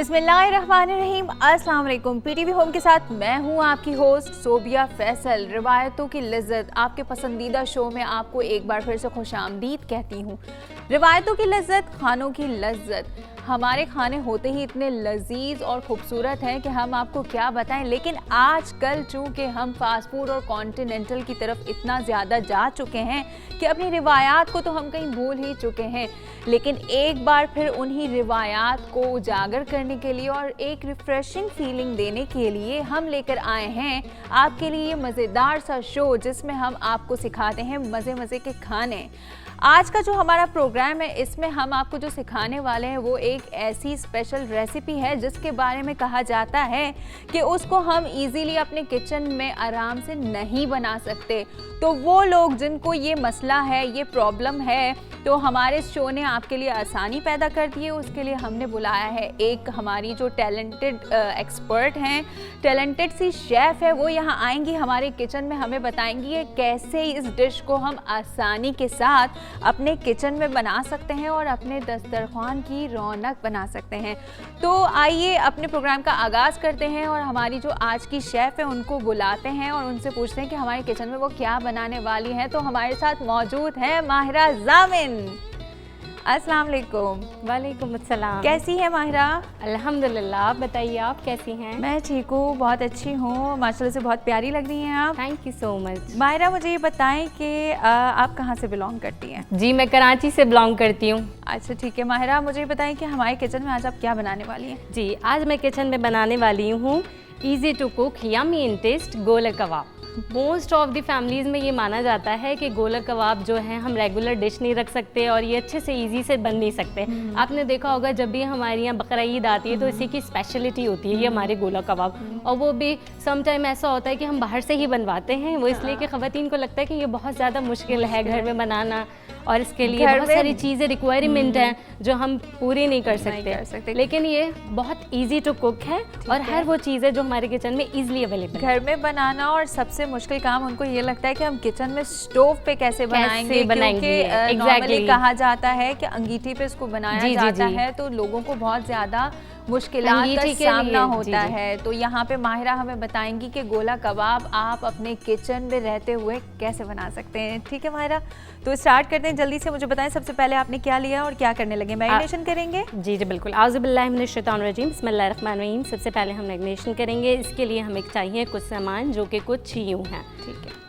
बिस्मिल्लाहिर्रहमानिर्रहीम। अस्सलाम वालेकुम। पीटीवी होम के साथ मैं हूं आपकी होस्ट सोबिया फैसल। रिवायतों की लज्जत आपके पसंदीदा शो में आपको एक बार फिर से खुशामदीद कहती हूं। रिवायतों की लज्जत, खानों की लज्जत। हमारे खाने होते ही इतने लजीज और खूबसूरत हैं कि हम आपको क्या बताएं, लेकिन आजकल चूँकि हम फास्ट फूड और कॉन्टिनेंटल की तरफ इतना ज़्यादा जा चुके हैं कि अपनी रिवायात को तो हम कहीं भूल ही चुके हैं। लेकिन एक बार फिर उन्हीं रिवायात को उजागर करने के लिए और एक रिफ्रेशिंग फीलिंग देने के लिए हम लेकर आए हैं आपके लिए मज़ेदार सा शो, जिसमें हम आपको सिखाते हैं मज़े मज़े के खाने। आज का जो हमारा प्रोग्राम है, इसमें हम आपको जो सिखाने वाले हैं वो एक ऐसी स्पेशल रेसिपी है जिसके बारे में कहा जाता है कि उसको हम इजीली अपने किचन में आराम से नहीं बना सकते। तो वो लोग जिनको ये मसला है, ये प्रॉब्लम है, तो हमारे शो ने आपके लिए आसानी पैदा कर दी है। उसके लिए हमने बुलाया है एक हमारी जो टैलेंटेड एक्सपर्ट हैं, टैलेंटेड सी शेफ़ है। वो यहाँ आएंगी हमारे किचन में, हमें बताएंगी कि कैसे इस डिश को हम आसानी के साथ अपने किचन में बना सकते हैं और अपने दस्तरखान की रौनक बना सकते हैं। तो आइए अपने प्रोग्राम का आगाज़ करते हैं और हमारी जो आज की शेफ़ है उनको बुलाते हैं और उनसे पूछते हैं कि हमारे किचन में वो क्या बनाने वाली हैं। तो हमारे साथ मौजूद है माहिरा जामिन। अस्सलाम वालेकुम। वालेकुम अस्सलाम। कैसी है माहिरा? अल्हम्दुलिल्लाह। आप बताइए, आप कैसी हैं? मैं ठीक हूँ, बहुत अच्छी हूँ, माशाल्लाह से बहुत प्यारी लग रही हैं आप। Thank you so much. Mahira, मुझे ये बताएं कि आप कहाँ से बिलोंग करती हैं? जी, मैं कराची से बिलोंग करती हूँ। अच्छा ठीक है माहिरा, मुझे ये बताएं कि हमारे किचन में आज आप क्या बनाने वाली हैं? जी, आज मैं किचन में बनाने वाली हूँ easy to cook yummy in taste gola kebab. Most of the families में ये माना जाता है कि गोला कबाब जो है हम रेगुलर डिश नहीं रख सकते और ये अच्छे से इजी से बन नहीं सकते। आपने देखा होगा जब भी हमारे यहाँ बकरा ईद आती है तो इसी की स्पेशलिटी होती है ये हमारे गोला कबाब। और वो भी सम टाइम ऐसा होता है कि हम बाहर से ही बनवाते हैं, वो इसलिए कि ख़वातीन को लगता है कि ये बहुत ज़्यादा मुश्किल है घर में बनाना और इसके लिए बहुत सारी चीज़ें रिक्वायरमेंट हैं जो हम पूरी नहीं कर सकते। लेकिन ये बहुत ईजी टू कुक है और हर वो चीज़ें जो हमारे किचन में ईजिली अवेलेबल घर में बनाना। और सबसे मुश्किल काम उनको ये लगता है कि हम किचन में स्टोव पे कैसे बनाएंगे, क्योंकि नॉर्मली कहा जाता है कि अंगीठी पे इसको बनाया जाता है तो लोगों को बहुत ज़्यादा मुश्किलात का सामना होता है। तो यहाँ पे माहिरा हमें बताएंगी कि गोला कबाब आप अपने किचन में रहते हुए कैसे बना सकते हैं। ठीक है माहिरा, तो स्टार्ट करते हैं। जल्दी से मुझे बताएं सबसे पहले आपने क्या लिया और क्या करने लगे? मैरिनेशन करेंगे? जी जी बिल्कुल। आउज़ुबिल्लाहि मिनश्शैतानिर्रजीम, बिस्मिल्लाहिर्रहमानिर्रहीम। सबसे पहले हम मैरिनेशन करेंगे। इसके लिए हमें चाहिए कुछ सामान जो कि कुछ यूँ हैं। ठीक है,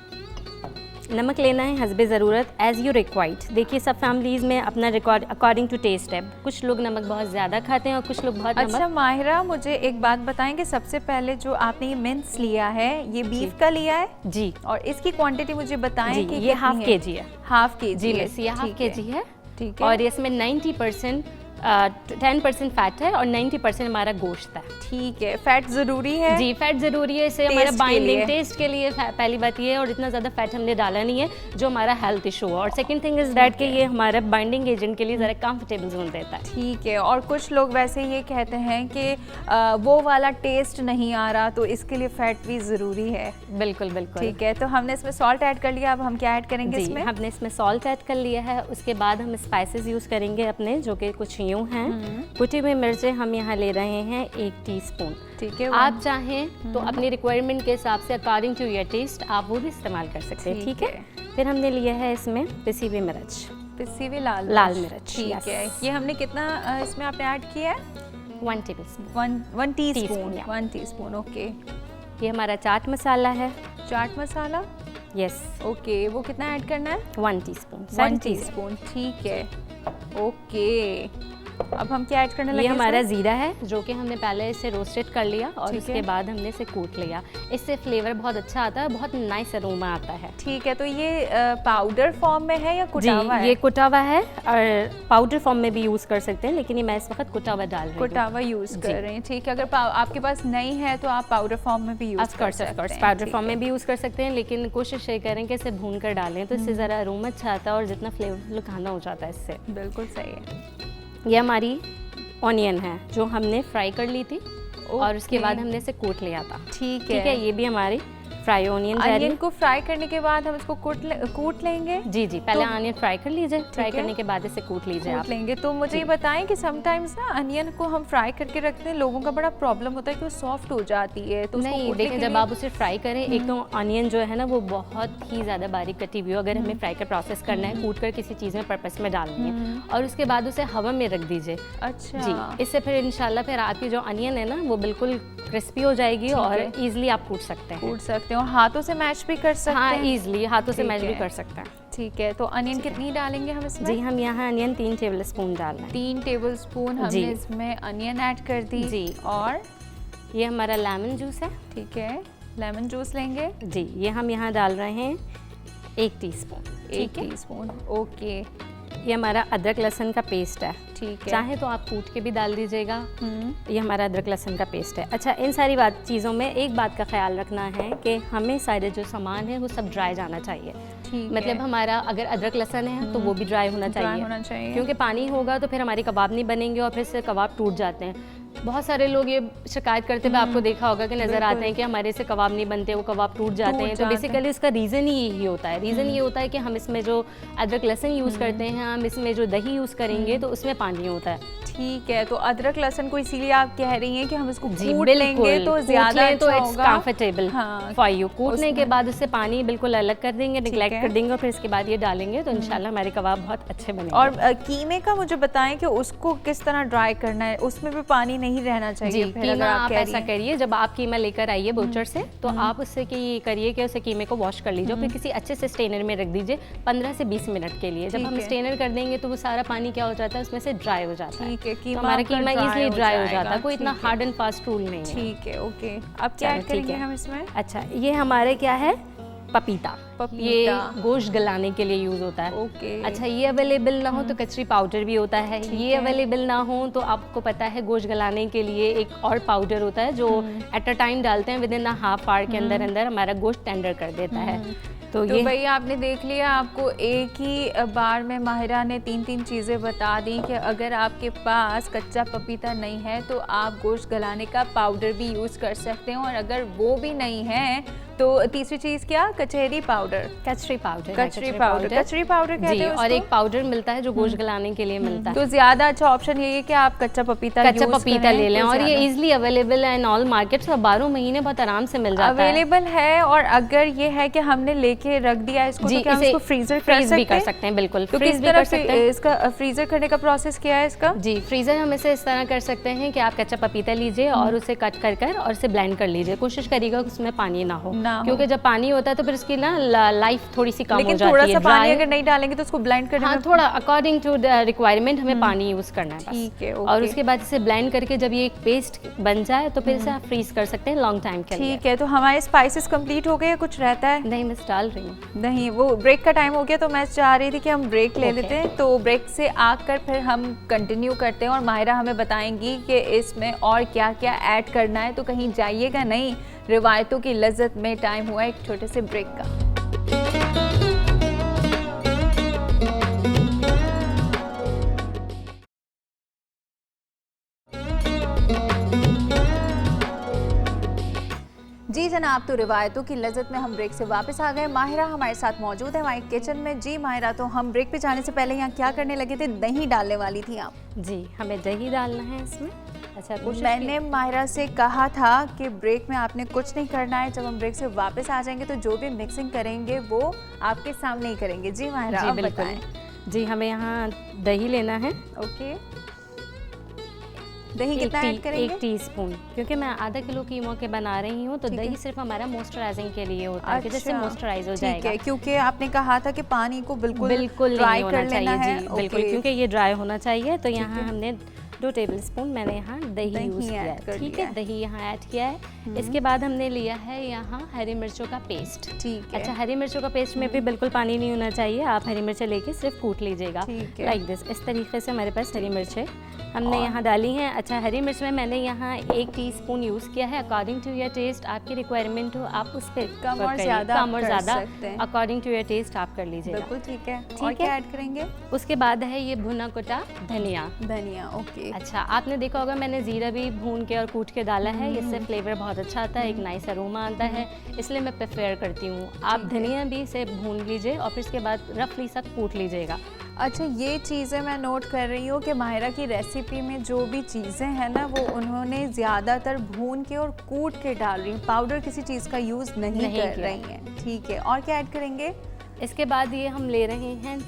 नमक लेना है हस्बे ज़रूरत, एज़ यू रिक्वायर्ड। देखिए सब फैमिलीज़ में अपना रिकॉर्ड अकॉर्डिंग टू टेस्ट है। कुछ लोग नमक बहुत ज़्यादा खाते हैं और कुछ लोग बहुत अच्छा माहिरा, मुझे एक बात बताएंगे, सबसे पहले जो आपने ये मिन्स लिया है ये बीफ का लिया है? जी। और इसकी क्वांटिटी मुझे बताएं कि ये हाफ केजी है। Half KG? जी, ये हाफ केजी है। ठीक है। और इसमें 90% 10% फैट है और 90% हमारा गोश्त है। ठीक है, फैट ज़रूरी है? जी, फैट ज़रूरी है, इससे हमारा बाइंडिंग टेस्ट के लिए पहली बात ये है। और इतना ज़्यादा फैट हमने डाला नहीं है जो हमारा हेल्थ इशू है। और सेकंड थिंग इज़ दैट कि ये हमारा बाइंडिंग एजेंट के लिए ज़रा कंफर्टेबल जोन देता है। ठीक है। और कुछ लोग वैसे ये कहते हैं कि वो वाला टेस्ट नहीं आ रहा, तो इसके लिए फैट भी ज़रूरी है। बिल्कुल बिल्कुल। ठीक है, तो हमने इसमें सॉल्ट ऐड कर लिया, अब हम क्या ऐड करेंगे इसमें? हमने इसमें सॉल्ट ऐड कर लिया है। उसके बाद हम स्पाइसेस यूज़ करेंगे अपने, जो कि कुछ यूँ हैं। कुटी हुई मिर्चें हम यहाँ ले रहे हैं 1 टीस्पून। ठीक है। आप चाहें तो अपनी रिक्वायरमेंट के हिसाब से अकॉर्डिंग टू योर टेस्ट आप वो भी इस्तेमाल कर सकते हैं। ठीक है। फिर हमने लिया है इसमें पिसी हुई मिर्च, पिसी हुई लाल मिर्च। ठीक है। ये हमने कितना इसमें आपने ऐड किया है? 1 टेबलस्पून। 1 टीस्पून। 1 टीस्पून। ओके। ये हमारा चाट मसाला है। चाट मसाला? यस। ओके, वो कितना ऐड करना है? 1 टीस्पून। 1 टीस्पून। ठीक है। ओके, अब हम क्या ऐड करने लगे? ये हमारा ज़ीरा है जो कि हमने पहले इसे रोस्टेड कर लिया और उसके बाद हमने इसे कूट लिया। इससे फ्लेवर बहुत अच्छा आता है, बहुत नाइस अरोमा आता है। ठीक है, तो ये पाउडर फॉर्म में है या कुटा हुआ है? ये कुटा हुआ है और पाउडर फॉर्म में भी यूज़ कर सकते हैं, लेकिन ये मैं इस वक्त कुटा हुआ डाल रही हूँ। कुटा हुआ यूज़ कर रहे हैं। ठीक है, अगर आपके पास नहीं है तो आप पाउडर फॉर्म में भी यूज़ कर सकते हैं। पाउडर फॉर्म में भी यूज़ कर सकते हैं, लेकिन कोशिश ये करें कि इसे भून कर डालें तो इससे ज़रा अरोमा अच्छा आता है और जितना फ्लेवर खाना हो जाता है इससे। बिल्कुल सही है। ये हमारी ऑनियन है जो हमने फ्राई कर ली थी और उसके बाद हमने इसे कूट लिया था। ठीक है। ये भी हमारी फ्राई ऑनियन जा रही अनियन है। को फ्राई करने के बाद हम इसको कूट लेंगे। जी जी, पहले ऑनियन फ्राई कर लीजिए, फ्राई करने के बाद इसे कूट लीजिए आप। कूट लेंगे। तो मुझे ये बताएं कि समटाइम्स ना अनियन को हम फ्राई करके रखते हैं, लोगों का बड़ा प्रॉब्लम होता है कि वो सॉफ्ट हो जाती है, तो उसको नहीं कूटने देखिए, के जब लिए- आप उसे फ्राई करें, एक तो ऑनियन जो है ना वो बहुत ही ज़्यादा बारीक कटी हुई हो, अगर हमें फ्राई का प्रोसेस करना है, कूट कर किसी चीज़ में पर्पस में डालनी है, और उसके बाद उसे हवा में रख दीजिए। अच्छा जी, इससे फिर इंशाल्लाह फिर आपकी जो अनियन है ना वो बिल्कुल क्रिस्पी हो जाएगी और ईजिली आप कूट सकते हैं। कूट सकते हैं और हाथों से मैच भी कर सकते हाँ, हैं। ईजिली हाथों से ठीक मैच भी है। कर सकते हैं। ठीक है, तो अनियन कितनी डालेंगे हम इसमें? जी, हम यहाँ अनियन 3 टेबल स्पून डाल रहे हैं। 3 टेबलस्पून जी। हमने इसमें अनियन ऐड कर दी। जी। और ये हमारा लेमन जूस है। ठीक है, लेमन जूस लेंगे। जी, ये हम यहाँ डाल रहे हैं 1 टीस्पून। 1 टीस्पून। ओके, ये हमारा अदरक लहसुन का पेस्ट है। ठीक है। चाहे तो आप कूट के भी डाल दीजिएगा। ये हमारा अदरक लहसुन का पेस्ट है। अच्छा, इन सारी चीज़ों में एक बात का ख्याल रखना है कि हमें सारे जो सामान है वो सब ड्राई जाना चाहिए। ठीक मतलब है। हमारा अगर अदरक लहसुन है तो वो भी ड्राई होना ड्राई होना चाहिए। क्योंकि पानी होगा तो फिर हमारे कबाब नहीं बनेंगे और फिर से कबाब टूट जाते हैं। बहुत सारे लोग ये शिकायत करते हुए आपको देखा होगा कि नज़र आते हैं कि हमारे से कबाब नहीं बनते, वो कबाब टूट जाते हैं। तो बेसिकली इसका रीज़न ही यही होता है। रीज़न ये होता है कि हम इसमें जो अदरक लहसुन यूज़ करते हैं, हम इसमें जो दही यूज़ करेंगे तो उसमें पानी होता है। ठीक है, तो अदरक लहसुन को इसीलिए आप कह रही हैं कि हम इसको जी, कूट लेंगे तो ज्यादा तो अच्छा इट्स होगा। कंफर्टेबल हाँ, फॉर यू। कूटने के बाद उससे पानी बिल्कुल अलग कर देंगे, निगलेक्ट है। कर देंगे और फिर इसके बाद ये डालेंगे तो इंशाल्लाह हमारे कबाब बहुत अच्छे बनेंगे। और कीमे का मुझे बताएं कि उसको किस तरह ड्राई करना है, उसमें भी पानी नहीं रहना चाहिए। जी, फिर कीमा अगर आप कह रही ऐसा हैं। करिए, जब आप कीमा लेकर आइए बूचर से तो आप उससे करिए कि उसे कीमे को वॉश कर लीजिए और फिर किसी अच्छे से स्टेनर में रख दीजिए 15 से 20 मिनट के लिए। जब हम स्टेनर कर देंगे तो वो सारा पानी क्या हो जाता है, उसमें से ड्राई हो जाता है। ठीक है, तो हमारा कीमा इजीली ड्राई हो जाता है, कोई इतना ठीक है। हार्ड एंड फास्ट रूल नहीं है। ठीक है, ओके। अब क्या ऐड चलो, ठीक करेंगे है। हम इसमें? अच्छा, ये हमारे क्या है, पपीता। ये गोश्त गलाने के लिए यूज होता है। ओके। अच्छा, ये अवेलेबल ना हो तो कचरी पाउडर भी होता है। ये अवेलेबल ना हो तो आपको पता है गोश्त गलाने के लिए एक और पाउडर होता है जो एट अ टाइम डालते हैं, with in a half hour के अंदर अंदर हमारा गोश्त टेंडर कर देता है। तो ये भाई आपने देख लिया, आपको एक ही बार में माहिरा ने 3 चीज़ें बता दी कि अगर आपके पास कच्चा पपीता नहीं है तो आप गोश्त गलाने का पाउडर भी यूज़ कर सकते हैं, और अगर वो भी नहीं है तो तीसरी चीज़ क्या? कचहरी पाउडर। कचरी पाउडर। कचरी पाउडर कहते हैं और एक पाउडर मिलता है जो गोश्त गलाने के लिए मिलता है। तो ज़्यादा अच्छा ऑप्शन ये है कि आप कच्चा पपीता ले लें, और ये इजीली अवेलेबल है इन ऑल मार्केट्स और 12 महीने बहुत आराम से मिल जाता है। अवेलेबल है। और अगर ये है कि हमने लेके रख दिया इसको तो क्या हम इसको फ्रीजर फ्रीज भी कर सकते हैं। बिल्कुल, तो किस तरह से इसका फ्रीजर करने का प्रोसेस क्या है इसका? जी, फ्रीजर हम इसे इस तरह कर सकते हैं कि आप कच्चा पपीता लीजिए और उसे कट कर और उसे ब्लेंड कर लीजिए। कोशिश करिएगा कि उसमें पानी ना हो, क्योंकि जब पानी होता है तो फिर उसकी ना लाइफ थोड़ी सी कम हो जाती है। थोड़ा सा पानी अगर नहीं डालेंगे तो उसको ब्लेंड करने में थोड़ा अकॉर्डिंग टू द रिक्वायरमेंट हमें पानी यूज करना है बस। ठीक है, और उसके बाद इसे ब्लेंड करके जब ये एक पेस्ट बन जाए तो फिर इसे आप फ्रीज कर सकते हैं लॉन्ग टाइम के लिए। ठीक है, तो हमारे स्पाइसेस कंप्लीट हो गए या कुछ रहता है? नहीं, मिस डाल रही हूँ। नहीं, वो ब्रेक का टाइम हो गया तो मैं चाह रही थी कि हम ब्रेक ले लेते हैं। तो ब्रेक से आकर फिर हम कंटिन्यू करते हैं और माहिरा हमें बताएंगी कि इसमें और क्या क्या ऐड करना है। तो कहीं जाइएगा नहीं, रिवायतों की लज्जत में टाइम हुआ एक छोटे से ब्रेक का। जी जनाब, तो रिवायतों की लज्जत में हम ब्रेक से वापस आ गए। माहिरा हमारे साथ मौजूद है हमारे किचन में। जी माहिरा, तो हम ब्रेक पे जाने से पहले यहाँ क्या करने लगे थे? दही डालने वाली थी आप। जी, हमें दही डालना है इसमें। अच्छा, मैंने माहिरा से कहा था कि ब्रेक में आपने कुछ नहीं करना है, जब हम ब्रेक से वापस आ जाएंगे तो जो भी मिक्सिंग करेंगे वो आपके सामने ही करेंगे। जी माहिरा, जी बिल्कुल। जी, हमें यहाँ दही लेना है। ओके, दही कितना ऐड करेंगे? 1 टीस्पून, क्योंकि मैं आधा किलो कीमा के बना रही हूँ तो दही सिर्फ हमारा मॉइस्चराइजिंग के लिए होता है कि जिससे मॉइस्चराइज हो जाएगा। क्योंकि आपने कहा था कि पानी को बिल्कुल ड्राई कर लेना चाहिए। जी बिल्कुल, क्योंकि ये ड्राई होना चाहिए। तो यहाँ हमने 2 टेबलस्पून मैंने यहाँ दही यूज किया है। ठीक है, दही यहाँ ऐड किया है। इसके बाद हमने लिया है यहाँ हरी मिर्चों का पेस्ट। ठीक है। अच्छा, हरी मिर्चों का पेस्ट में भी बिल्कुल पानी नहीं होना चाहिए। आप हरी मिर्चें लेके सिर्फ कूट लीजिएगा लाइक दिस। इस तरीके से हमारे पास हरी मिर्चें हमने यहाँ डाली हैं। अच्छा, हरी मिर्च में मैंने यहाँ 1 टीस्पून यूज़ किया है। अकॉर्डिंग टू योर टेस्ट, आपकी रिक्वायरमेंट हो आप उस पर कम और ज़्यादा अकॉर्डिंग टू योर टेस्ट आप कर लीजिएगा। बिल्कुल ठीक है। और क्या ऐड करेंगे? उसके बाद है ये भुना कुटा धनिया। धनिया, ओके। अच्छा, आपने देखा होगा मैंने ज़ीरा भी भून के और कूट के डाला है, इससे फ्लेवर बहुत अच्छा आता है, एक नाइस अरोमा आता है, इसलिए मैं प्रेफर करती हूँ। आप धनिया भी इसे भून लीजिए और फिर इसके बाद रफली सा कूट लीजिएगा। अच्छा, ये चीज़ें मैं नोट कर रही हूँ कि माहिरा की रेसिपी में जो भी चीज़ें हैं ना वो उन्होंने ज़्यादातर भून के और कूट के डाल रही हैं, पाउडर किसी चीज़ का यूज़ नहीं कर रही हैं। ठीक है, और क्या ऐड करेंगे? इसके बाद ये हम ले रहे हैं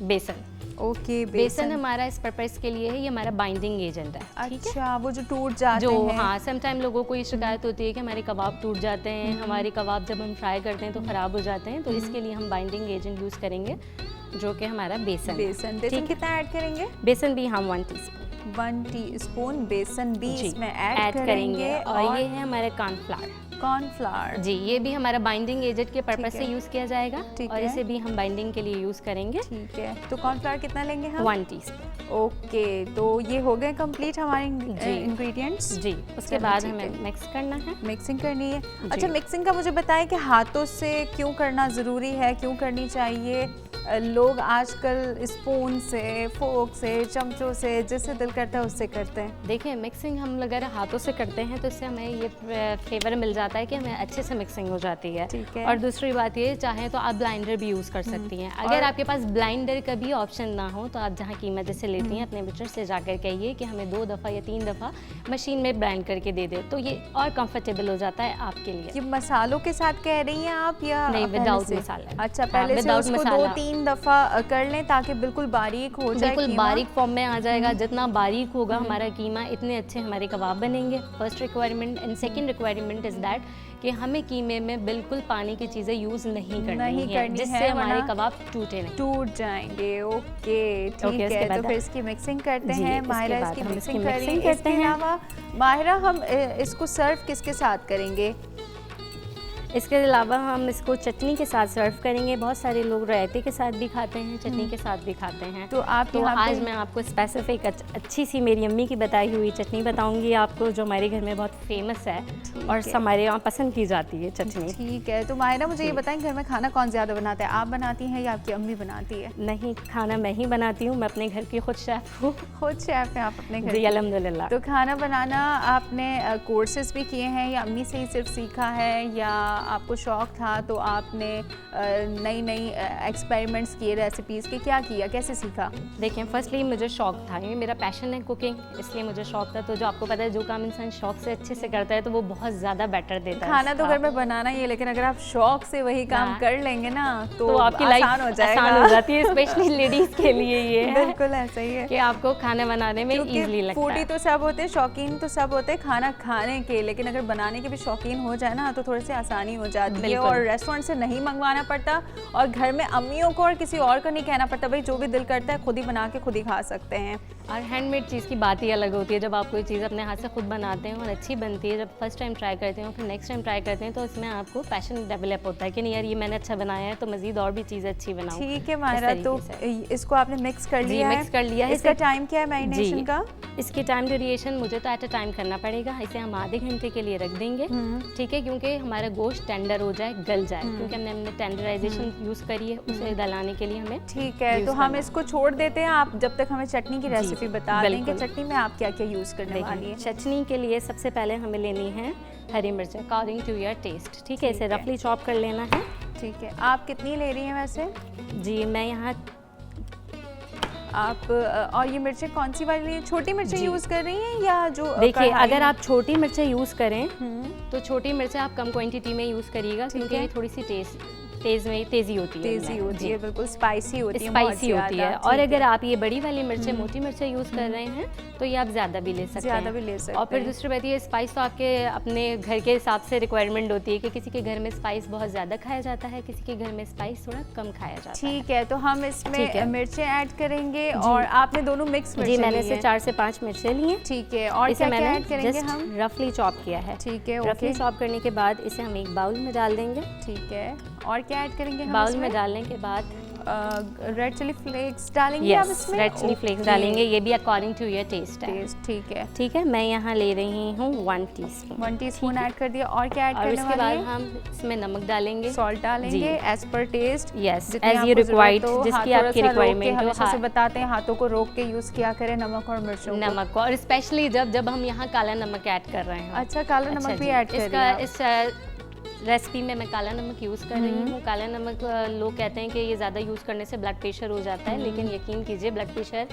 बेसन। ओके, बेसन हमारा इस पर्पस के लिए है, ये हमारा बाइंडिंग एजेंट है। अच्छा, वो जो टूट जाते जो हैं। हाँ, समटाइम लोगों को ये शिकायत होती है कि हमारे कबाब टूट जाते हैं, हमारे कबाब जब हम फ्राई करते हैं तो ख़राब हो जाते हैं, तो इसके लिए हम बाइंडिंग एजेंट यूज़ करेंगे जो कि हमारा बेसन। बेसन कितना ऐड करेंगे? बेसन भी हम 1 टीस्पून। 1 टीस्पून बेसन भी इसमें ऐड करेंगे। और ये है हमारे कॉर्नफ्लावर। जी, ये भी हमारा बाइंडिंग एजेंट के पर्पस से यूज़ किया जाएगा और है। इसे भी हम बाइंडिंग के लिए यूज़ करेंगे। ठीक है, तो कॉर्नफ्लावर कितना लेंगे हम? 1 टीस्पून। ओके, तो ये हो गए कंप्लीट हमारे इंग्रेडिएंट्स। जी, उसके बाद हमें मिक्स करना है। मिक्सिंग करनी है। अच्छा, मिक्सिंग का मुझे बताएं कि हाथों से क्यों करना ज़रूरी है, क्यों करनी चाहिए? लोग आजकल स्पून से, फोक से, चमचों से, जिससे दिल करता है उससे करते हैं। देखिए, मिक्सिंग हम अगर हाथों से करते हैं तो इससे हमें ये फ्लेवर मिल जाता है कि हमें अच्छे से मिक्सिंग हो जाती है। ठीक है। और दूसरी बात ये, चाहे तो आप ब्लाइंडर भी यूज़ कर सकती हैं। अगर आपके पास ब्लाइंडर का भी ऑप्शन ना हो तो आप जहाँ कीमत जैसे लेती हैं अपने बच्चों से जाकर कहिए कि हमें 2 दफ़ा या 3 दफ़ा मशीन में ब्लेंड करके दे दे, तो ये और कंफर्टेबल हो जाता है आपके लिए। ये मसालों के साथ कह रही हैं आप या नहीं, विदाउट मसाला? अच्छा, पहले से उसको 2-3 दफ़ा कर लें ताकि बिल्कुल बारीक हो जाए। बिल्कुल बारीक फॉर्म में आ जाएगा। जितना बारीक होगा हमारा कीमा, इतने अच्छे हमारे कबाब बनेंगे। First requirement and second requirement is that कि हमें कीमे में बिल्कुल पानी की चीज़ें यूज़ नहीं करनी है, जिससे हमारे कबाब टूट जाएंगे। ओके, ठीक है, तो फिर इसकी मिक्सिंग करते हैं। माहिरा इसकी मिक्सिंग कर रही है। इसके अलावा माहिरा हम इसको सर्व किसके साथ करेंगे? इसके अलावा हम इसको चटनी के साथ सर्व करेंगे। बहुत सारे लोग रायते के साथ भी खाते हैं, चटनी के साथ भी खाते हैं। तो आज मैं आपको स्पेसिफिक अच्छी सी मेरी अम्मी की बताई हुई चटनी बताऊंगी आपको, जो हमारे घर में बहुत फेमस है और हमारे यहाँ पसंद की जाती है चटनी। ठीक है, तो माहिरा मुझे ये बताएं, घर में खाना कौन ज़्यादा बनाता है, आप बनाती हैं या आपकी अम्मी बनाती है? नहीं, खाना मैं ही बनाती हूँ। मैं अपने घर की खुद शेफ़ हूँ। खुद शेफ़ हैं आप अपने घर? जी, अल्हम्दुलिल्लाह। तो खाना बनाना आपने कोर्सेज भी किए हैं या अम्मी से ही सिर्फ सीखा है, या आपको शौक था तो आपने नई नई एक्सपेरिमेंट्स किए रेसिपीज़ के? क्या किया, कैसे सीखा? देखिए, फर्स्टली मुझे शौक था, ये मेरा पैशन है कुकिंग, इसलिए मुझे शौक था। तो जो आपको पता है, जो काम इंसान शौक से अच्छे से करता है तो वो बहुत ज़्यादा बेटर देता है। खाना तो घर में बनाना ही है, लेकिन अगर आप शौक से वही काम कर लेंगे ना तो आपकी लाइफ आसान हो जाती है, स्पेशली लेडीज़ के लिए ये है। बिल्कुल ऐसा ही है कि आपको खाना बनाने में इजीली लगता है। फूडी तो सब होते हैं, शौकीन तो सब होते हैं खाना खाने के, लेकिन अगर बनाने के भी शौकीन हो जाए ना तो थोड़ी सी आसानी हो जाती है और रेस्टोरेंट से नहीं मंगवाना पड़ता और घर में अम्मियों को और किसी और को नहीं कहना पड़ता, भाई जो भी दिल करता है खुद ही बना के खुद ही खा सकते हैं। और हैंडमेड चीज़ की बात ही अलग होती है। जब आप कोई चीज़ अपने हाथ से खुद बनाते हैं और अच्छी बनती है, जब फर्स्ट टाइम ट्राई करते हैं फिर नेक्स्ट टाइम ट्राई करते हैं, तो इसमें आपको पैशन डेवलप होता है कि नहीं यार, ये मैंने अच्छा बनाया है तो मज़ीद और भी चीज़ें अच्छी बनाऊं। ठीक है माहिरा, तो इसको आपने मिक्स कर लिया है? मिक्स कर लिया है। इसका टाइम क्या है मैरिनेशन का? इसकी टाइम ड्यूरेशन मुझे तो एट अ टाइम करना पड़ेगा। इसे हम आधे घंटे के लिए रख देंगे, ठीक है, क्योंकि हमारा गोश्त टेंडर हो जाए, गल जाए, क्योंकि हमने टेंडराइजेशन यूज़ करी है, उसे गलाने के लिए हमें। ठीक है, तो हम इसको छोड़ देते हैं, आप जब तक हमें चटनी की रेसिपी बता दें कि चटनी में आप क्या क्या यूज़ करने वाली हैं। चटनी के लिए सबसे पहले हमें लेनी है हरी मिर्च अकॉर्डिंग टू योर टेस्ट, ठीक है। इसे रफली चॉप कर लेना है। ठीक है, आप कितनी ले रही हैं वैसे? जी, मैं यहाँ आप और ये मिर्चें कौन सी वाली छोटी मिर्चें यूज़ कर रही हैं या जो? देखिए, अगर आप छोटी मिर्चें यूज़ करें तो छोटी मिर्चें आप कम क्वांटिटी में यूज़ करिएगा, क्योंकि ये थोड़ी सी तेज़ी होती है, बिल्कुल स्पाइसी होती है। और अगर आप ये बड़ी वाली मिर्चें, मोटी मिर्चें यूज़ कर रहे हैं तो ये आप ज़्यादा भी ले सकते हैं। और फिर दूसरी बात, ये स्पाइस तो आपके अपने घर के हिसाब से रिक्वायरमेंट होती है कि किसी के घर में स्पाइस बहुत ज़्यादा खाया जाता है, किसी के घर में स्पाइस थोड़ा कम खाया जाता है। ठीक है, तो हम इसमें मिर्चें ऐड करेंगे और आपने दोनों मिक्स मिर्चें? जी, मैंने इसे 4 से 5 मिर्चें ली हैं। ठीक है, और इसे मैंने ऐड करेंगे हम? रफली चॉप किया है। ठीक है, रफली चॉप करने के बाद इसे हम एक बाउल में डाल देंगे। ठीक है, और क्या ऐड करेंगे हम? बाउल में डालने के बाद रेड चिली फ्लेक्स डालेंगे आप यस, इसमें? रेड चिली फ्लेक्स डालेंगे, ये भी अकॉर्डिंग टू योर टेस्ट है। टेस्ट, ठीक है। ठीक है, मैं यहाँ ले रही हूँ 1 टीस्पून। 1 टीस्पून ऐड कर दिया, और क्या ऐड और करने उसके वाली बाद है? हम इसमें नमक डालेंगे, सॉल्ट डालेंगे एज पर टेस्ट। यस, जितनी एज आपको यू ज़रूरत रिक्वायर्ड, हो। जिसकी हाँ, आपकी थोड़ा सा रोक के, रिक्वायरमेंट हो। हमेशा से हाँ, बताते हैं हाथों को रोक के यूज़ किया करें नमक और मिर्चों को। नमक को, और स्पेशली जब हम यहाँ काला नमक ऐड कर रहे हैं। अच्छा, काला नमक भी जी, ऐड कर इसका दिया। इस रेसिपी में मैं काला नमक यूज़ कर रही हूँ। काला नमक लोग कहते हैं कि ये ज़्यादा यूज़ करने से ब्लड प्रेशर हो जाता है, लेकिन यकीन कीजिए ब्लड प्रेशर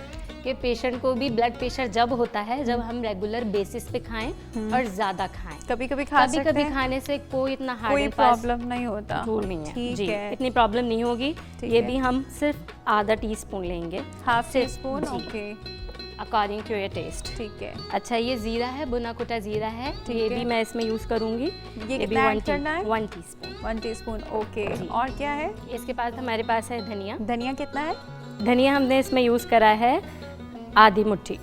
के पेशेंट को भी ब्लड प्रेशर जब होता है जब हम रेगुलर बेसिस पे खाएं और ज़्यादा खाएं। कभी कभी खा सकते कभी हैं, खाने से कोई इतना हार्ड कोई एंड फास्ट प्रॉब्लम नहीं होता। रूल नहीं है। ठीक जी, है। इतनी प्रॉब्लम नहीं होगी। ठीक ये है। भी हम सिर्फ आधा टीस्पून लेंगे, हाफ टी सिर्फ, स्पून, जी। Okay, according to your taste. ठीक है। अच्छा, ये जीरा है, भुना कुटा जीरा है, ठीक ये है। भी मैं इसमें यूज़ करूँगी। ये भी कितना ऐड करना है? 1 टीस्पून। 1 teaspoon, okay. जी। और क्या है? इसके बाद हमारे पास है धनिया। धनिया कितना है? धनिया हमने इसमें यूज़ करा है आधी मुट्ठी।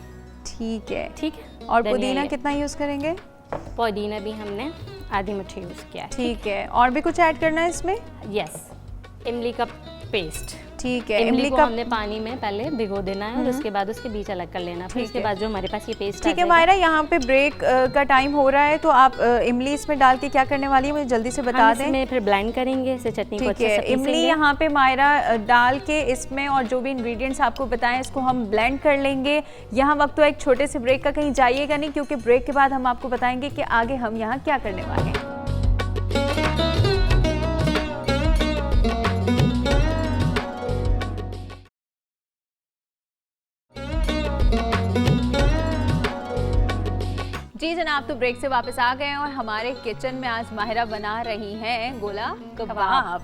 ठीक है। ठीक है, और धनिया पुदीना ये। कितना यूज़ करेंगे? पुदीना भी हमने आधी मुट्ठी यूज़ किया है। ठीक है। और भी कुछ ऐड करना है इसमें? यस, इमली का पेस्ट। ठीक है। इमली को का, हमने पानी में पहले भिगो देना है और उसके बाद उसके बीज अलग कर लेना। फिर उसके है। बाद जो हमारे पास ये पेस्ट ठीक है मायरा, यहाँ पे ब्रेक का टाइम हो रहा है, तो आप इमली इसमें डाल के क्या करने वाली है मुझे जल्दी से बता दें। इसमें फिर ब्लेंड करेंगे इसे, चटनी को ठीक अच्छे है। से इमली पीसेंगे। यहाँ पे मायरा डाल के इसमें, और जो भी इंग्रेडिएंट्स आपको बताएं इसको हम ब्लेंड कर लेंगे। यहाँ वक्त तो एक छोटे से ब्रेक का, कहीं जाइएगा नहीं, क्योंकि ब्रेक के बाद हम आपको बताएंगे कि आगे हम यहाँ क्या करने वाले हैं। जी जनाब, तो ब्रेक से वापस आ गए हैं और हमारे किचन में आज माहिरा बना रही हैं गोला कबाब।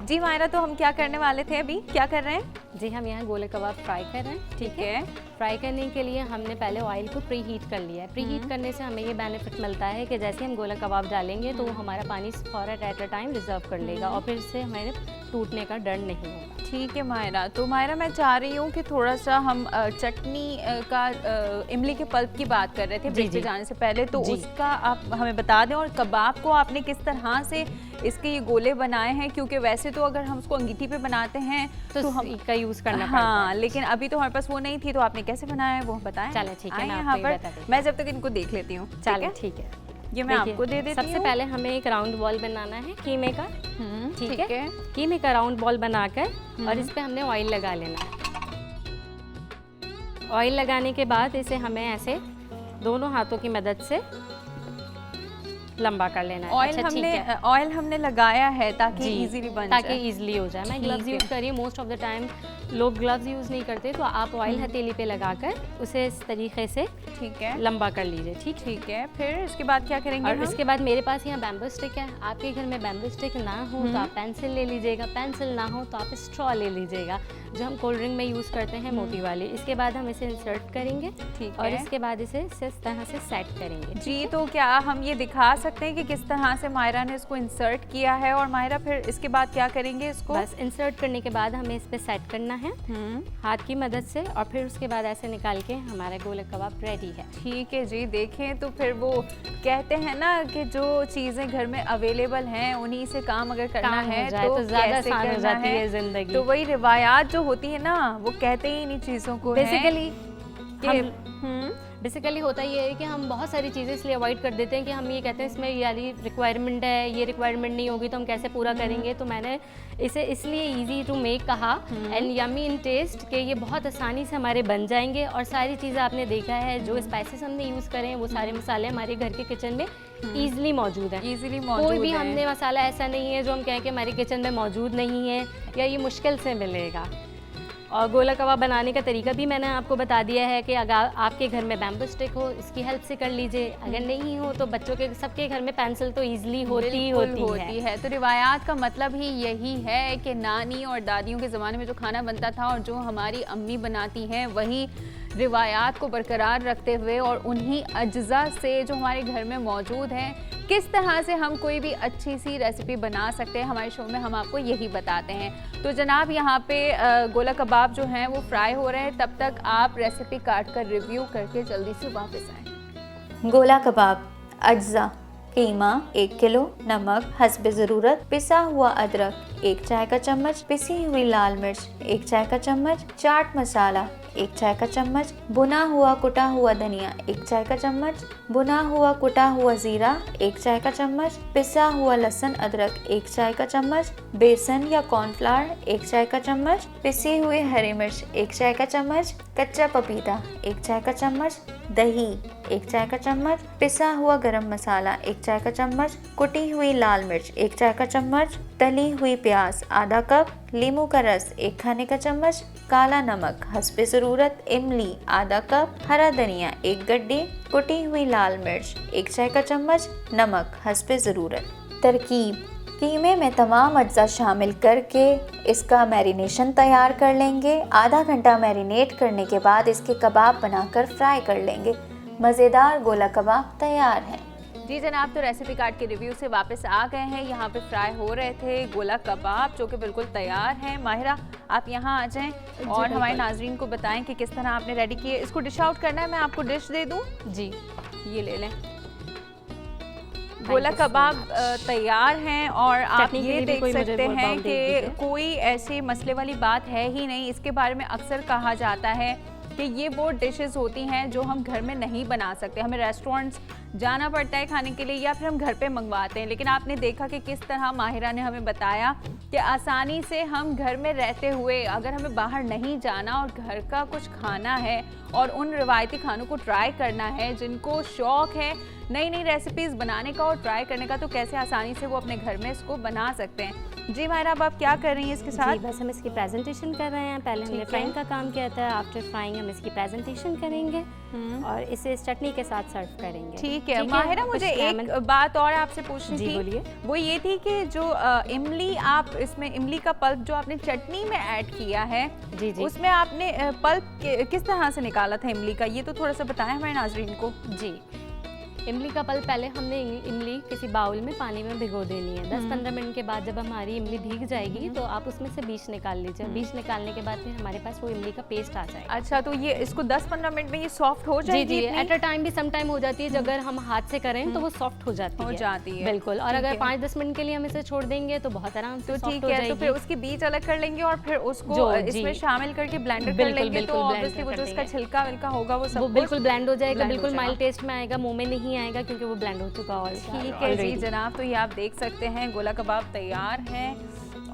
जी माहिरा, तो हम क्या करने वाले थे, अभी क्या कर रहे हैं? जी, हम यहाँ गोले कबाब फ्राई कर रहे हैं। ठीक है। फ्राई करने के लिए हमने पहले ऑयल को प्री हीट कर लिया है। प्री हीट करने से हमें ये बेनिफिट मिलता है कि जैसे हम गोला कबाब डालेंगे तो वो हमारा पानी for at a time reserve कर लेगा और फिर से हमारे टूटने का डर नहीं होगा। ठीक है माहिरा, तो माहिरा मैं चाह रही हूँ कि थोड़ा सा हम चटनी का, इमली के पल्प की बात कर रहे थे ब्रेक पे जाने से पहले, तो उसका आप हमें बता दें। और कबाब को आपने किस तरह से इसके ये गोले बनाए हैं, क्योंकि वैसे तो अगर हम उसको अंगीठी पे बनाते हैं तो हम इसका यूज़ करना पड़ता है। हाँ, लेकिन अभी तो हमारे पास वो नहीं थी, तो आपने कैसे बनाया है वो बताएं। चलें, ठीक है, मैं यहाँ आपको ये बता पर देती मैं जब तक इनको देख लेती हूँ। चलें, ठीक है, ये मैं आपको दे देती हूँ। सबसे पहले हमें एक राउंड बॉल बनाना है कीमे का। ठीक है, कीमे का राउंड बॉल बनाकर और इस पे हमने ऑयल लगा लेना है। ऑयल लगाने के बाद इसे हमें ऐसे दोनों हाथों की मदद से लंबा कर लेना है। ऑयल हमने लगाया है ताकि इजीली बन जाए, ताकि इजीली हो जाए। मैं ग्लव्स यूज़ करी, मोस्ट ऑफ द टाइम लोग ग्लव्स यूज़ नहीं करते, तो आप ऑयल हथेली पे लगाकर उसे इस तरीके से ठीक है लंबा कर लीजिए। ठीक है। फिर इसके बाद क्या करेंगे? और इसके बाद मेरे पास यहाँ बैम्बू स्टिक है। आपके घर में बैम्बू स्टिक ना हो तो आप पेंसिल ले लीजिएगा, पेंसिल ना हो तो आप स्ट्रॉ ले लीजिएगा, जो हम कोल्ड ड्रिंक में यूज़ करते हैं, मोटी वाली। इसके बाद हम इसे इंसर्ट करेंगे। ठीक और है। इसके बाद इसे इस तरह से सेट करेंगे। जी, तो क्या हम ये दिखा सकते हैं कि किस तरह से मायरा ने इसको इंसर्ट किया है? और मायरा फिर इसके बाद क्या करेंगे इसको? बस इंसर्ट करने के बाद हमें इस पे सेट करना है हाथ की मदद से, और फिर उसके बाद ऐसे निकाल के हमारा गोले कबाब रेडी है। ठीक है जी, देखें तो फिर वो कहते हैं ना कि जो चीज़ें घर में अवेलेबल हैं उन्हीं से काम अगर करना है तो ज़्यादा कैसे आसान हो करना जाती है जिंदगी। तो वही रिवायात जो होती है ना, वो कहते ही इन चीज़ों को बेसिकली होता ये है कि हम बहुत सारी चीज़ें इसलिए अवॉइड कर देते हैं कि हम ये कहते हैं इसमें ये रिक्वायरमेंट है, ये रिक्वायरमेंट नहीं होगी तो हम कैसे पूरा करेंगे। तो मैंने इसे इसलिए इजी टू मेक कहा एंड यमी इन टेस्ट कि ये बहुत आसानी से हमारे बन जाएंगे। और सारी चीज़ें आपने देखा है, जो स्पाइसेस हमने यूज़ करें वो सारे मसाले हमारे घर के किचन में ईजिली मौजूद है। कोई भी हमने मसाला ऐसा नहीं है जो हम कहें कि हमारे किचन में मौजूद नहीं है या ये मुश्किल से मिलेगा। और गोला कबाब बनाने का तरीका भी मैंने आपको बता दिया है कि अगर आपके घर में बैम्बू स्टिक हो इसकी हेल्प से कर लीजिए, अगर नहीं हो तो बच्चों के सबके घर में पेंसिल तो ईजिली होती है। तो रिवायात का मतलब ही यही है कि नानी और दादियों के ज़माने में जो खाना बनता था और जो हमारी अम्मी बनाती हैं, वही रिवायात को बरकरार रखते हुए और उन्हीं अज्जा से जो हमारे घर में मौजूद हैं, किस तरह से हम कोई भी अच्छी सी रेसिपी बना सकते हैं, हमारे शो में हम आपको यही बताते हैं। तो जनाब यहाँ पे गोला कबाब जो हैं वो फ्राई हो रहे हैं, तब तक आप रेसिपी काट कर रिव्यू करके जल्दी से वापस आएँ। गोला कबाब अज्जा कीमा 1 किलो, नमक हस्बे ज़रूरत, पिसा हुआ अदरक 1 चाय का चम्मच, पिसी हुई लाल मिर्च 1 चाय का चम्मच, चाट मसाला 1 चाय का चम्मच, भुना हुआ कुटा हुआ धनिया 1 चाय का चम्मच, भुना हुआ कुटा हुआ जीरा 1 चाय का चम्मच, पिसा हुआ लहसुन अदरक 1 चाय का चम्मच, बेसन या कॉर्नफ्लावर 1 चाय का चम्मच, पिसी हुई हरी मिर्च 1 चाय का चम्मच, कच्चा पपीता 1 चाय का चम्मच, दही 1 चाय का चम्मच, पिसा हुआ गरम मसाला 1 चाय का चम्मच, कुटी हुई लाल मिर्च 1 चाय का चम्मच, तली हुई प्याज आधा कप, नींबू का रस 1 खाने का चम्मच, काला नमक हस्बे ज़रूरत, इमली आधा कप, हरा धनिया 1 गड्ढे, कुटी हुई लाल मिर्च 1 चाय का चम्मच, नमक हस्बे ज़रूरत। तरकीब: कीमे में तमाम अज्जा शामिल करके इसका मैरिनेशन तैयार कर लेंगे। आधा घंटा मैरिनेट करने के बाद इसके कबाब बनाकर फ्राई कर लेंगे। मज़ेदार गोला कबाब तैयार है। जी जनाब, तो रेसिपी कार्ड के रिव्यू से वापस आ गए हैं। यहाँ पे फ्राई हो रहे थे गोला कबाब जो कि बिल्कुल तैयार हैं। माहिरा, आप यहाँ आ जाएं और हमारे नाजरीन को बताएं कि किस तरह आपने रेडी किए। इसको डिश आउट करना है, मैं आपको डिश दे दूँ? जी, ये ले लें। गोला कबाब तैयार हैं और आप ये देख सकते हैं कि कोई ऐसे मसले वाली बात है ही नहीं। इसके बारे में अक्सर कहा जाता है कि ये वो डिशेस होती हैं जो हम घर में नहीं बना सकते, हमें रेस्टोरेंट्स जाना पड़ता है खाने के लिए या फिर हम घर पे मंगवाते हैं। लेकिन आपने देखा कि किस तरह माहिरा ने हमें बताया कि आसानी से हम घर में रहते हुए, अगर हमें बाहर नहीं जाना और घर का कुछ खाना है और उन रिवायती खानों को ट्राई करना है, जिनको शौक़ है नई नई रेसिपीज़ बनाने का और ट्राई करने का, तो कैसे आसानी से वो अपने घर में इसको बना सकते हैं। जी माहिरा, अब आप क्या कर रही हैं इसके साथ? जी, बस हम इसकी प्रेजेंटेशन कर रहे हैं। पहले हमने फ्राइंग का काम किया था, आफ्टर फ्राइंग हम इसकी प्रेजेंटेशन करेंगे और इसे इस चटनी के साथ सर्व करेंगे। ठीक है माहिरा, मुझे एक बात और आपसे पूछनी थी। बोलिए। वो ये थी कि जो इमली, आप इसमें इमली का पल्प जो आपने चटनी में ऐड किया है, जी जी, उसमें आपने पल्प किस तरह से निकाला था इमली का, ये तो थोड़ा सा बताएं हमारे नाजरीन को। जी, इमली का पल्प पहले हमने इमली किसी बाउल में पानी में भिगो देनी है। 10-15 मिनट के बाद जब हमारी इमली भीग जाएगी तो आप उसमें से बीज निकाल लीजिए। बीज निकालने के बाद फिर हमारे पास वो इमली का पेस्ट आ जाएगा। अच्छा, तो ये इसको 10-15 मिनट में ये सॉफ्ट हो जाएगी? जी जी, एट अ टाइम भी सम टाइम हो जाती है। अगर हम हाथ से करें तो वो सॉफ्ट हो जाती है। बिल्कुल। और अगर 5-10 मिनट के लिए हम इसे छोड़ देंगे तो बहुत आराम से ठीक है। तो फिर उसके बीज अलग कर लेंगे और फिर उसको इसमें शामिल करके ब्लेंडर कर लेंगे, तो ऑब्वियसली वो जो उसका छिलका विलका होगा वो सब बिल्कुल ब्लेंड हो जाएगा, बिल्कुल माइल्ड टेस्ट में आएगा, मुंह में नहीं आएगा क्योंकि वो ब्लेंड हो चुका है। ठीक है जी जनाब, तो ये आप देख सकते हैं गोला कबाब तैयार है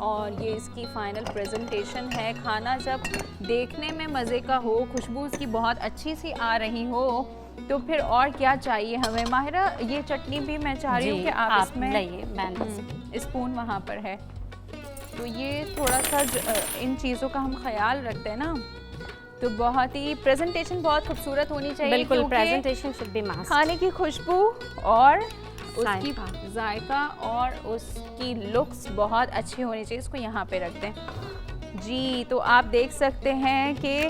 और ये इसकी फाइनल प्रेजेंटेशन है। खाना जब देखने में मज़े का हो, खुशबू इसकी बहुत अच्छी सी आ रही हो, तो फिर और क्या चाहिए हमें। माहिरा, ये चटनी भी मैं चाह रही हूँ कि आप इसमें स्पून वहाँ पर है, तो ये थोड़ा सा इन चीज़ों का हम ख्याल रखते हैं ना, तो बहुत ही प्रेजेंटेशन बहुत खूबसूरत होनी चाहिए। बिल्कुल, प्रेजेंटेशन शुड बी मस्ट। खाने की खुशबू और उसकी जायका और उसकी लुक्स बहुत अच्छी होनी चाहिए। इसको यहाँ पे रख दें जी। तो आप देख सकते हैं कि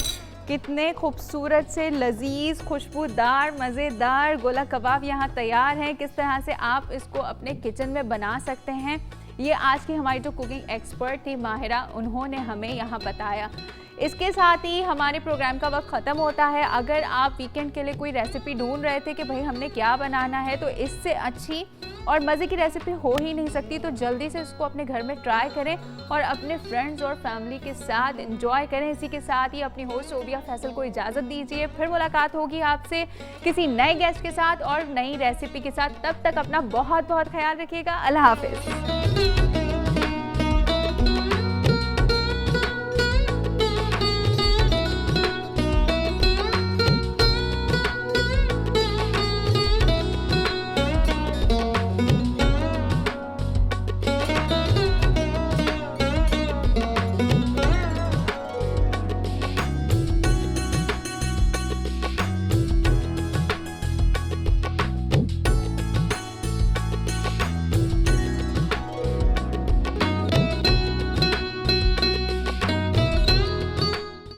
कितने खूबसूरत से लजीज, खुशबूदार, मज़ेदार गोला कबाब यहाँ तैयार हैं। किस तरह से आप इसको अपने किचन में बना सकते हैं, ये आज की हमारी जो कुकिंग एक्सपर्ट थी माहिरा, उन्होंने हमें यहाँ बताया। इसके साथ ही हमारे प्रोग्राम का वक्त ख़त्म होता है। अगर आप वीकेंड के लिए कोई रेसिपी ढूंढ रहे थे कि भाई हमने क्या बनाना है, तो इससे अच्छी और मज़े की रेसिपी हो ही नहीं सकती। तो जल्दी से इसको अपने घर में ट्राई करें और अपने फ्रेंड्स और फैमिली के साथ एंजॉय करें। इसी के साथ ही अपनी होस्ट सोबिया फैसल को इजाज़त दीजिए। फिर मुलाकात होगी आपसे किसी नए गेस्ट के साथ और नई रेसिपी के साथ। तब तक अपना बहुत बहुत ख्याल रखिएगा। अल्लाह हाफिज़।